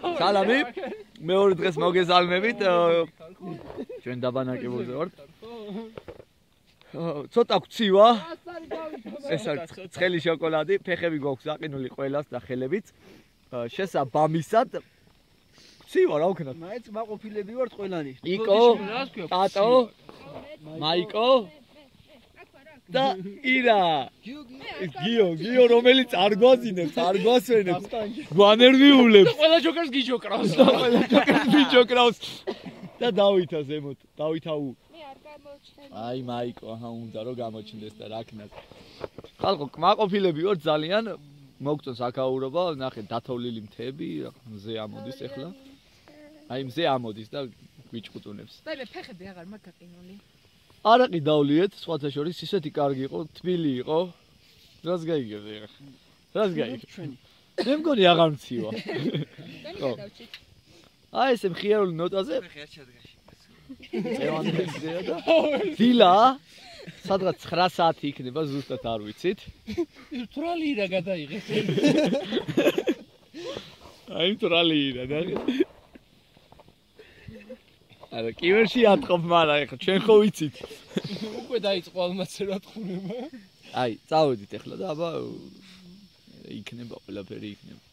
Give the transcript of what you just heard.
სალამი. მეორე დღეს მოგესალმებით. ჩვენ დაბანაკებულზე ვართ. ცოტა გცივა. ეს არის ცხელი შოკოლადი, ფეხები გვაქვს აყინული ყველას და ხელებიც. შესაბამისად გცივა რა ვქნათ. მაინც მაყოფილები ვართ ყველანი. იკო, ტატო, მაიკო და ირა. გიო რომელიც არ გვაზინებს, არ გვასვენებს. გვანერვიულებს. ყველა ჯოკერს გიჯოკრავს. გიჯოკრავს. და დავითა ზემოთ, დავითაუ. მე არ გამოჩენ. აი მაიკო, აჰა უნდა რომ გამოჩნდეს და რა ქნათ. ხალხო, კმაყოფილები ვართ ძალიან. მოგწონს აქაურობა, ნახეთ დათოვლილი მთები, მზე ამოდის ახლა. აი მზე ამოდის და გვიჭყუტუნებს. და მე ფეხები აღარ მაქვს გაყინული. არაყი დავლიეთ, სხვათა შორის ისეთი კარგი იყო, თბილი იყო. რას გაიგებდი ახლა? რას გაიგებ? მე მგონი აღარ მცივა. და გადავჭით. აი ესე მხიარული ნოტაზე. წევანდელია და დილა სადღაც 9 საათი იქნება ზუსტად არ ვიცით. თრალი ირა გადაიღეს. აი თრალი ირა და არა კივერში ატყობ მაგრამ ეხლა ჩვენ ხო ვიცით. უკვე დაიწყო ალმაცერა ტყურება. აი წავედით ეხლა და აბა იქნება ყველაფერი იქნება.